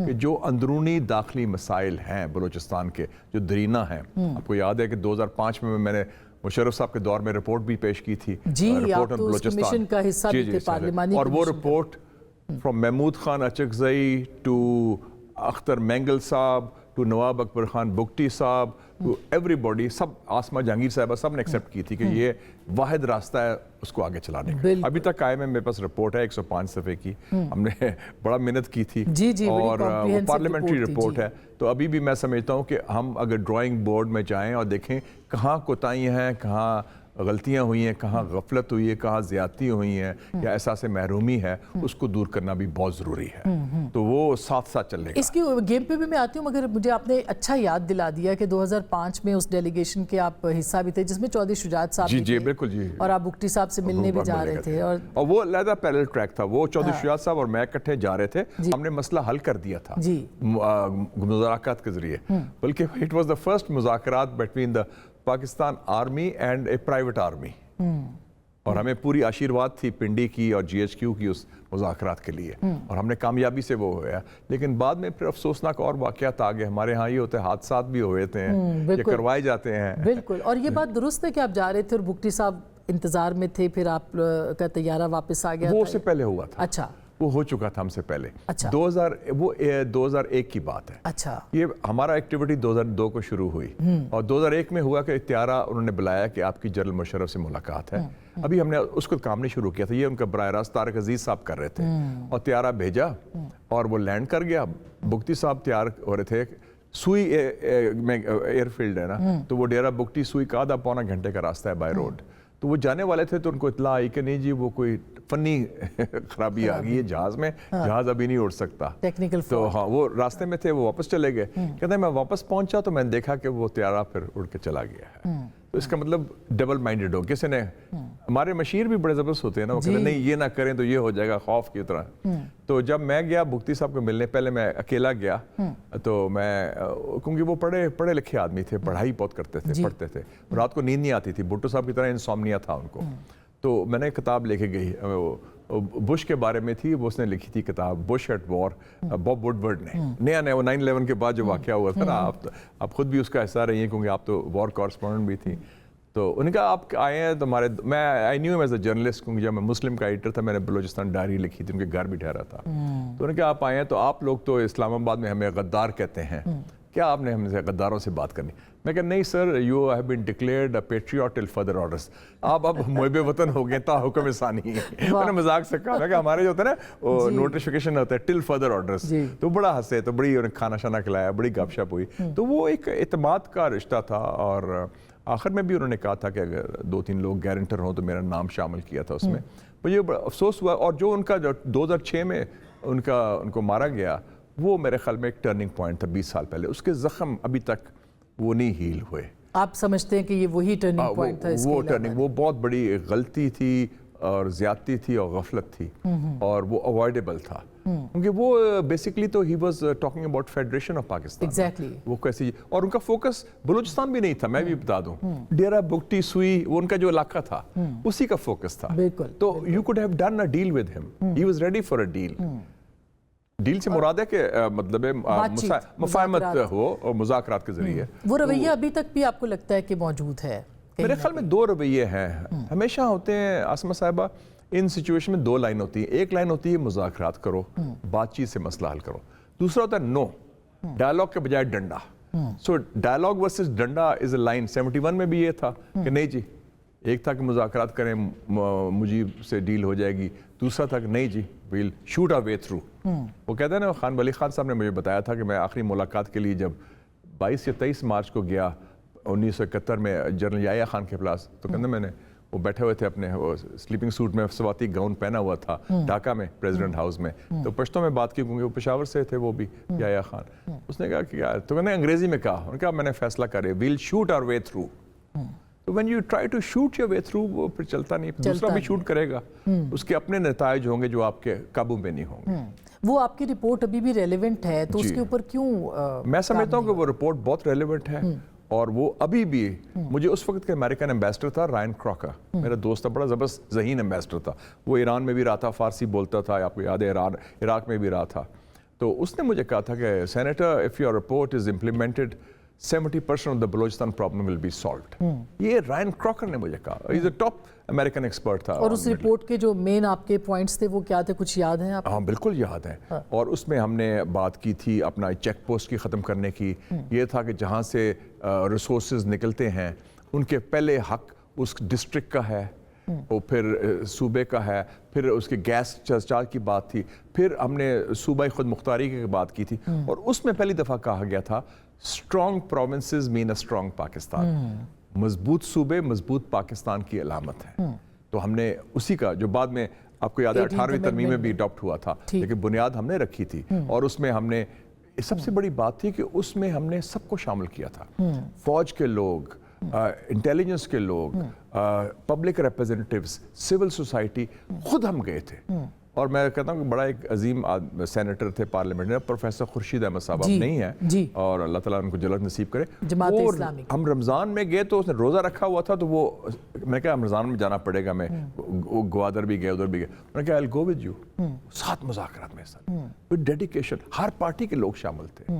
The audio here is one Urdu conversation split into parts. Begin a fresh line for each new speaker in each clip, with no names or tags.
کہ جو اندرونی داخلی مسائل ہیں بلوچستان کے جو درینہ ہیں، آپ کو یاد ہے کہ 2005 میں نے مشرف صاحب کے دور میں رپورٹ بھی پیش کی تھی،
جی آپ تو اس کمیشن کا حصہ بھی تھے پارلیمانی،
اور وہ report from Mahmood Khan Achakzai to Akhtar Mengal صاحب ٹو نواب اکبر خان بگٹی صاحب ٹو ایوری باڈی، سب آسمہ جہانگیر صاحبہ سب نے ایکسیپٹ کی تھی کہ یہ واحد راستہ ہے اس کو آگے چلانے کا۔ ابھی تک قائم ہے، میرے پاس رپورٹ ہے 105 صفحے کی، ہم نے بڑا محنت کی تھی اور وہ پارلیمنٹری رپورٹ ہے۔ تو ابھی بھی میں سمجھتا ہوں کہ ہم اگر ڈرائنگ بورڈ میں جائیں اور دیکھیں کہاں کوتاہیاں ہیں، کہاں غلطیاں ہوئی ہیں، کہاں غفلت ہوئی ہے، کہاں زیادتی ہوئی ہیں یا احساس محرومی ہے، اس کو دور کرنا بھی بہت ضروری ہے، تو وہ ساتھ ساتھ چلے گا۔
اس کی گیم پہ بھی میں آتی ہوں، مگر مجھے آپ نے اچھا یاد دلا دیا کہ 2005 میں اس ڈیلیگیشن کے آپ حصہ بھی تھے جس میں چودھری شجاعت صاحب بھی تھے،
بالکل جی،
اور آپ بگٹی صاحب سے ملنے بھی جا رہے تھے، اور
وہ علیحدہ پیرل ٹریک تھا، وہ چودھری شجاعت صاحب اور میں اکٹھے جا رہے تھے، ہم نے مسئلہ حل کر دیا تھا مذاکرات کے ذریعے، بلکہ اٹ واز دا فرسٹ مذاکرات between the Pakistan army and a private army, اور ہمیں پوری آشیرواد تھی پنڈی کی اور جی ایچ کیو کی اس مذاکرات کے لیے، اور ہم نے کامیابی سے وہ ہویا، لیکن بعد میں پھر افسوسناک اور واقعات آگے ہمارے ہاں یہ ہوتے ہیں، حادثات بھی ہوئے تھے، یہ کروائے جاتے ہیں۔
بالکل، اور یہ بات درست ہے کہ آپ جا رہے تھے اور بگٹی صاحب انتظار میں تھے، پھر آپ کا طیارہ واپس آ گیا؟
وہ اس سے پہلے ہوا تھا،
اچھا
وہ ہو چکا تھا ہم سے پہلے، وہ 2001 کی بات ہے،
اچھا
یہ ہمارا ایکٹیویٹی 2002 کو شروع ہوئی، اور 2001 میں ہوا کہ طیارہ انہوں نے بلایا کہ آپ کی جنرل مشرف سے ملاقات ہے، ابھی ہم نے اس کو کام نہیں شروع کیا تھا، یہ ان کا براہ راست طارق عزیز صاحب کر رہے تھے، اور طیارہ بھیجا اور وہ لینڈ کر گیا، بگٹی صاحب تیار ہو رہے تھے، سوئی میں ایئر فیلڈ ہے نا، تو وہ ڈیرہ بگٹی سوئی کا آدھا پونا گھنٹے کا راستہ ہے بائی روڈ، تو وہ جانے والے تھے تو ان کو اطلاع آئی کہ نہیں جی وہ کوئی فنی خرابی آ گئی ہے جہاز میں، جہاز ابھی نہیں اڑ سکتا، تو ہاں وہ راستے میں تھے، وہ واپس چلے گئے، کہتے ہیں میں واپس پہنچا تو میں نے دیکھا کہ وہ طیارہ پھر اڑ کے چلا گیا ہے، تو اس کا مطلب ڈبل مائنڈڈ ہو، کسی نے، ہمارے مشیر بھی بڑے زبردست ہوتے ہیں نا، وہ کہتے ہیں نہیں یہ نہ کریں تو یہ ہو جائے گا، خوف کی طرح، تو جب میں گیا بگٹی صاحب کو ملنے، پہلے میں اکیلا گیا، تو میں کیونکہ وہ پڑھے لکھے آدمی تھے، پڑھائی بہت کرتے تھے، پڑھتے تھے، رات کو نیند نہیں آتی تھی، بھٹو صاحب کی طرح انسومنیا تھا ان کو، تو میں نے کتاب لے کے گئی، بش کے بارے میں تھی، وہ اس نے لکھی تھی کتاب بش ایٹ وار، باب وڈورڈ نے، نیا وہ 9/11 کے بعد جو واقعہ ہوا تھا نا، آپ خود بھی اس کا حصہ رہی ہیں کیونکہ آپ تو وار کورسپونڈنٹ بھی تھی، تو انہوں نے کہا آپ آئے ہیں تو میں I knew as a journalist, کیونکہ جب میں مسلم کا ایڈیٹر تھا میں نے بلوچستان ڈائری لکھی تھی، ان کے گھر بھی ٹھہرا تھا، تو انہوں نے کہا آپ آئے ہیں تو آپ لوگ تو اسلام آباد میں ہمیں غدار کہتے ہیں، کیا آپ نے ہم سے غداروں سے بات کرنی؟ میں کہا نہیں sir, you have been declared a patriot till further orders, آپ اب محب وطن ہو گئے تا حکم ثانی، میں نے مذاق سے کہا، میں کہا ہمارے جو ہوتا ہے نا وہ نوٹیفیکیشن ہوتا ہے ٹل فردر آرڈرز، تو بڑا ہنسے، تو بڑی کھانا شانا کھلایا، بڑی گپ شپ ہوئی، تو وہ ایک اعتماد کا رشتہ تھا، اور آخر میں بھی انہوں نے کہا تھا کہ اگر 2-3 لوگ گارنٹر ہوں تو میرا نام شامل کیا تھا اس میں، مجھے بڑا افسوس ہوا، اور جو ان کا جو 2006 میں ان کو مارا گیا وہ میرے خیال میں ایک ٹرننگ پوائنٹ تھا 20 سال پہلے، اس کے زخم ابھی تک وہ نہیں ہیل ہوئے۔
آپ سمجھتے ہیں کہ یہ وہی ٹرننگ پوائنٹ تھا؟
وہ ٹرننگ، وہ بہت بڑی غلطی تھی اور زیادتی تھی اور غفلت تھی، اور وہ اوائڈیبل تھا، کیونکہ وہ بیسکلی تو he was talking about federation of Pakistan, وہ کیسی، اور ان کا فوکس بلوچستان بھی نہیں تھا، میں بھی بتا دوں، ڈیرہ بگٹی سوئی وہ ان کا جو علاقہ تھا اسی کا فوکس تھا، تو you could have done a deal with ہم، he was ready for a deal, deal سے مراد ہے کہ مطلب مفاہمت ہو اور مذاکرات کے ذریعے،
وہ رویہ ابھی تک بھی آپ کو لگتا ہے کہ موجود ہے؟
میرے خیال میں 2 رویے ہیں، ہمیشہ ہوتے ہیں آسمہ صاحبہ، ان سچویشن میں 2 لائن ہوتی ہیں، ایک لائن ہوتی ہے مذاکرات کرو، بات چیت سے مسئلہ حل کرو، دوسرا ہوتا ہے نو، ڈائلاگ کے بجائے ڈنڈا، سو ڈائلاگ ورسز ڈنڈا از اے لائن، 71 میں بھی یہ تھا کہ نہیں جی، ایک تھا کہ مذاکرات کریں مجیب سے ڈیل ہو جائے گی، دوسرا تھا کہ نہیں جی ویل شوٹ آور وے تھرو، وہ کہتے ہیں نا، خان ولی خان صاحب نے مجھے بتایا تھا کہ میں آخری ملاقات کے لیے جب 22 یا 23 مارچ کو گیا 1971 میں جنرل یحییٰ خان کے پاس، تو کہتے میں نے، وہ بیٹھے ہوئے تھے اپنے سلیپنگ سوٹ میں، سواتی گاؤن پہنا ہوا تھا ڈھاکہ میں پریزیڈنٹ ہاؤس میں، تو پشتوں میں بات کی کیونکہ وہ پشاور سے تھے وہ بھی، یحییٰ خان، اس نے کہا کہ یار، تو میں نے انگریزی میں کہا، انہوں نے کہا میں نے فیصلہ کرے، ویل شوٹ آور وے تھرو، تو when you try to shoot your way through وہ پھر چلتا نہیں، دوسرا بھی شوٹ کرے گا، اس کے اپنے نتائج ہوں گے جو آپ کے قابو میں نہیں ہوں گے۔
وہ آپ کی رپورٹ ابھی بھی ریلیونٹ ہے تو اس کے اوپر کیوں؟
میں سمجھتا ہوں کہ وہ رپورٹ بہت ریلیونٹ ہے، اور وہ ابھی بھی، مجھے اس وقت کے امریکن ایمبیسڈر تھا رائن کراکر، میرا دوست تھا، بڑا زبردست ذہین ایمبیسڈر تھا، وہ ایران میں بھی رہا تھا، فارسی بولتا تھا، آپ کو یاد ہے عراق میں بھی رہا تھا، تو اس نے مجھے کہا تھا کہ senator if your report is implemented 70% of the Balochistan problem will be solved. یہ رائن کراکر نے مجھے کہا. Is a top American expert تھا.
اور اس رپورٹ کے جو مین آپ کے پوائنٹس تھے وہ کیا تھے, کچھ یاد ہیں آپ؟
ہاں بالکل یاد ہیں. اور اس میں ہم نے بات کی تھی اپنا چیک پوسٹ کی ختم کرنے کی. یہ تھا کہ جہاں سے ریسورسز نکلتے ہیں ان کے پہلے حق اس ڈسٹرکٹ کا ہے, اور پھر صوبے کا ہے, پھر اس کے گیس چارج کی بات تھی, پھر ہم نے صوبائی خود مختاری کی بات کی تھی. اور اس میں پہلی دفعہ کہا گیا تھا strong provinces mean a strong Pakistan. مضبوط صوبے مضبوط پاکستان کی علامت ہے. تو ہم نے اسی کا جو بعد میں آپ کو یاد ہے 18ویں ترمیم میں بھی اڈاپٹ ہوا تھا, لیکن بنیاد ہم نے رکھی تھی. اور اس میں ہم نے سب سے بڑی بات تھی کہ اس میں ہم نے سب کو شامل کیا تھا. فوج کے لوگ, انٹیلیجنس کے لوگ, پبلک ریپرزینٹیوز, سول سوسائٹی, خود ہم گئے تھے. اور میں کہتا ہوں کہ بڑا ایک عظیم سینیٹر تھے پارلیمنٹ میں, پروفیسر خورشید احمد صاحب نہیں ہیں, اور اللہ تعالیٰ ان کو جلد نصیب کرے.
جماعت اسلامی.
ہم رمضان میں گئے تو اس نے روزہ رکھا ہوا تھا, تو وہ میں کہا رمضان میں جانا پڑے گا, میں گوادر بھی گئے, ادھر بھی گئے. میں نے کہا I'll go with you. 7 مذاکرات میں ساتھ with dedication. ہر پارٹی کے لوگ شامل تھے.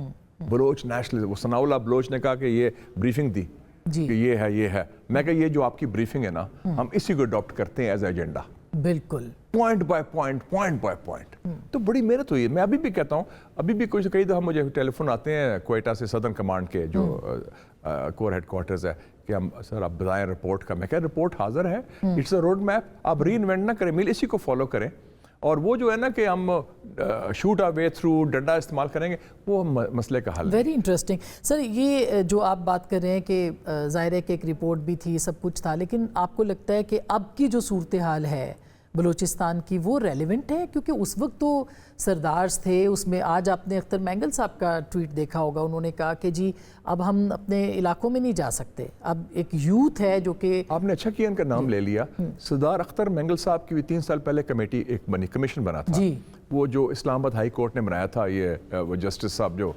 بلوچ نیشنل, وہ ثناء اللہ بلوچ نے کہا کہ یہ بریفنگ دی کہ یہ ہے یہ ہے. میں کہا یہ جو آپ کی بریفنگ ہے نا, ہم اسی کو اڈاپٹ کرتے ہیں ایز ایجنڈا.
بالکل
point by point, point by point. تو بڑی محنت ہوئی ہے. میں ابھی بھی کہتا ہوں, ابھی بھی کئی دفعہ مجھے ٹیلی فون آتے ہیں کوئٹہ سے, صدرن کمانڈ کے جو کور ہیڈ کوارٹرز ہے, کہ ہم سر آپ بتائیں رپورٹ کا. میں کہا رپورٹ حاضر ہے, اٹس اے روڈ میپ, آپ ری انوینٹ نہ کریں, اسی کو فالو کریں. اور وہ جو ہے نا کہ ہم شوٹ آ وے تھرو ڈنڈا استعمال کریں گے, وہ مسئلے کا حل ہے.
Very interesting. سر یہ جو آپ بات کر رہے ہیں کہ ظاہر ہے کہ ایک رپورٹ بھی تھی, سب کچھ تھا, لیکن آپ کو لگتا ہے کہ اب کی جو صورتحال ہے بلوچستان کی وہ ریلیونٹ ہے؟ کیونکہ اس وقت تو سردارز تھے اس میں. آج آپ نے اختر مینگل صاحب کا ٹویٹ دیکھا ہوگا, انہوں نے کہا کہ جی اب ہم اپنے علاقوں میں نہیں جا سکتے, اب ایک یوتھ ہے جو کہ. آپ
نے اچھا کیا ان کا نام لے لیا. سردار اختر مینگل صاحب کی 3 سال پہلے کمیٹی ایک بنی, کمیشن بنا تھا, وہ جو اسلام آباد ہائی کورٹ نے بنایا تھا, یہ وہ جسٹس صاحب جو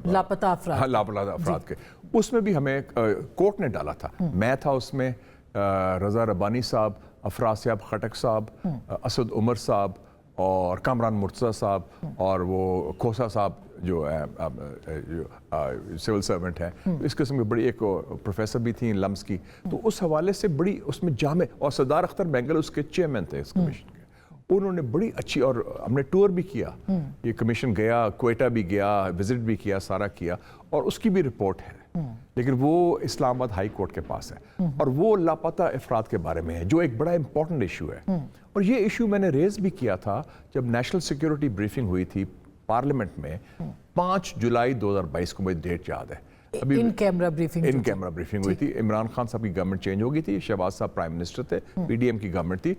لاپتہ
افراد کے, اس میں بھی ہمیں کورٹ نے ڈالا تھا. میں تھا اس میں, رضا ربانی صاحب, افراسیاب خٹک صاحب, اسد عمر صاحب, اور کامران مرتضیٰ صاحب, اور وہ کھوسا صاحب جو سول سرونٹ ہے. اس قسم کی بڑی ایک پروفیسر بھی تھیں لمس کی. تو اس حوالے سے بڑی اس میں جامع, اور سردار اختر مینگل اس کے چیئرمین تھے اس کمیشن کے. انہوں نے بڑی اچھی, اور ہم نے ٹور بھی کیا, یہ کمیشن گیا, کوئٹہ بھی گیا, وزٹ بھی کیا, سارا کیا, اور اس کی بھی رپورٹ ہے. لیکن وہ اسلام آباد ہائی کورٹ کے پاس ہے, اور وہ لاپتہ افراد کے بارے میں ہے, جو ایک بڑا امپورٹنٹ ایشو ہے. اور یہ ایشو میں نے ریز بھی کیا تھا جب نیشنل سیکیورٹی بریفنگ ہوئی تھی پارلیمنٹ میں 5 جولائی 2022 کو, مجھے ڈیٹ یاد ہے. ابھی
ان کیمرہ
بریفنگ ہوئی تھی. عمران خان صاحب کی گورنمنٹ چینج ہو گئی تھی, شہباز صاحب پرائم منسٹر تھے, پی ڈی ایم کی گورنمنٹ تھی.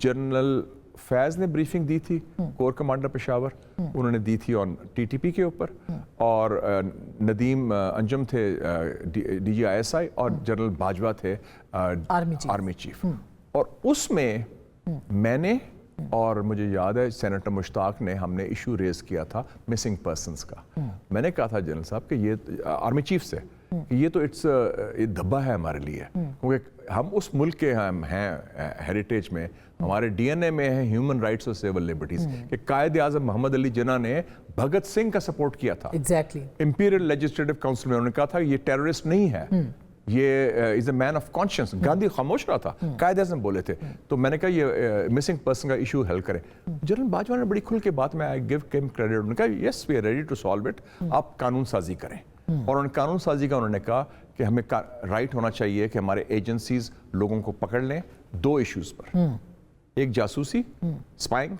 جنرل فیض نے بریفنگ دی تھی, کور کمانڈر پشاور, انہوں نے دی تھی آن ٹی ٹی پی کے اوپر, اور ندیم انجم تھے D G I S I, اور جنرل باجوہ تھے آرمی چیف. اور اس میں میں نے, اور مجھے یاد ہے سینیٹر مشتاق نے, ہم نے ایشو ریز کیا تھا مسنگ پرسنز کا. میں نے کہا تھا جنرل صاحب کہ یہ آرمی چیف سے, کہ یہ تو دھبا ہے ہمارے لیے, کیونکہ ہم اس ملک کے ہم ہیں, ہیریٹیج میں ہمارے ڈی این اے میں ہے ہیومن رائٹس اور سیول لبرٹیز. کہ قائد اعظم محمد علی جناح نے بھگت سنگھ کا سپورٹ کیا تھا امپیریل لیجسلیٹو کاؤنسل میں. انہوں نے کہا تھا یہ ٹیررسٹ نہیں ہے, یہ از اے مین آف کانشنس. گاندھی خاموش رہا تھا, قائد اعظم بولے تھے. تو میں نے کہا یہ مسنگ پرسن کا ایشو حل کریں. جنرل باجوہ نے بڑی کھل کے بات میں آئی گیو ہم کریڈٹ, انہوں نے کہا yes we are ready to solve it, آپ قانون سازی کریں. اور ان قانون سازی کا انہوں نے کہا کہ ہمیں رائٹ ہونا چاہیے کہ ہمارے ایجنسیز لوگوں کو پکڑ لیں 2 ایشوز پر, ایک جاسوسی اسپائنگ,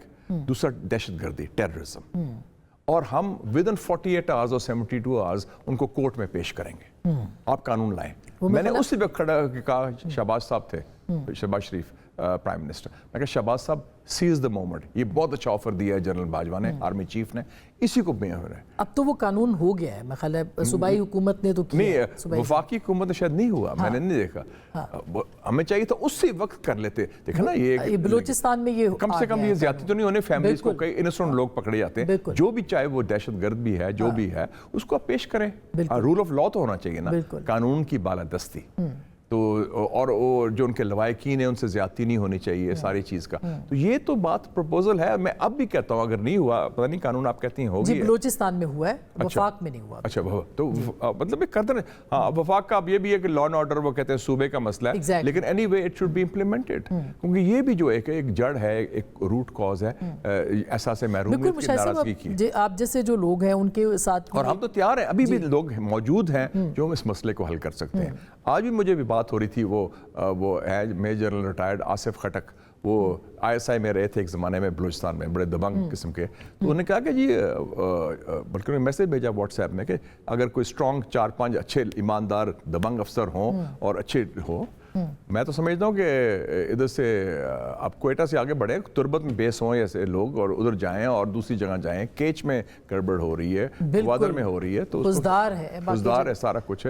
دوسرا دہشت گردی ٹیررزم, اور ہم ود ان 48 آورز اور 72 آورز ان کو کورٹ میں پیش کریں گے, آپ قانون لائیں. میں نے اسی وقت کھڑا کہا, شہباز صاحب تھے, شہباز شریف پرائم منسٹر, میں کہا شہباز صاحب سیز دا مومنٹ, یہ بہت اچھا آفر دیا ہے جنرل باجوہ نے, آرمی چیف نے, اسی کو میں ہو رہا ہے.
اب تو وہ قانون ہو گیا ہے, میں خیال ہے صوبائی حکومت نے تو کیا,
نہیں وفاقی حکومت شاید نہیں ہوا, میں نے نہیں دیکھا. ہمیں چاہیے تھا اسی وقت کر لیتے. دیکھا نا یہ
بلوچستان میں یہ
کم سے کم یہ زیادتی تو نہیں ہونے, فیملیز کو کئی انسنٹ لوگ پکڑے جاتے ہیں, جو بھی چاہے وہ دہشت گرد بھی ہے, جو بھی ہے, اس کو آپ پیش کریں. رول آف لا تو ہونا چاہیے نا, قانون کی بالادستی. تو اور وہ جو ان کے لوائقین ہیں ان سے زیادتی نہیں ہونی چاہیے ساری چیز کا. تو یہ تو بات پروپوزل ہے. میں اب بھی کہتا ہوں اگر نہیں ہوا, پتہ نہیں قانون آپ کہتی ہیں ہوگی,
جی بلوچستان میں ہوا ہے, وفاق میں نہیں ہوا.
اچھا تو مطلب ایک کرتے ہیں. ہاں وفاق کا اب یہ بھی ہے کہ لا اینڈ آرڈر وہ کہتے ہیں صوبے کا مسئلہ ہے, لیکن anyway it should be implemented, کیونکہ یہ بھی جو ایک جڑ ہے, ایک روٹ کاز ہے احساس محرومیت کی, ناراضگی کی.
آپ جیسے جو لوگ ہیں ان کے ساتھ,
اور ہم تو تیار ہیں, ابھی بھی لوگ موجود ہیں جو ہم اس مسئلے کو حل کر سکتے ہیں. آج بھی مجھے بھی بات ہو رہی تھی, وہ ہے major general retired Asif Khattak, وہ ISI میں رہے تھے ایک زمانے میں بلوچستان میں, بڑے دبنگ قسم کے. تو انہوں نے کہا کہ جی, بلکہ انہوں نے میسیج بھیجا واٹس ایپ میں کہ اگر کوئی اسٹرانگ 4-5 اچھے ایماندار دبنگ افسر ہوں اور اچھے ہوں, میں تو سمجھتا ہوں کہ ادھر سے آپ کوئٹہ سے آگے بڑھیں, تربت میں بیس ہوں ایسے لوگ, اور ادھر جائیں اور دوسری جگہ جائیں. کیچ میں گڑبڑ ہو رہی ہے, گوادر میں ہو رہی ہے, تو
بزدار ہے
سارا کچھ ہے.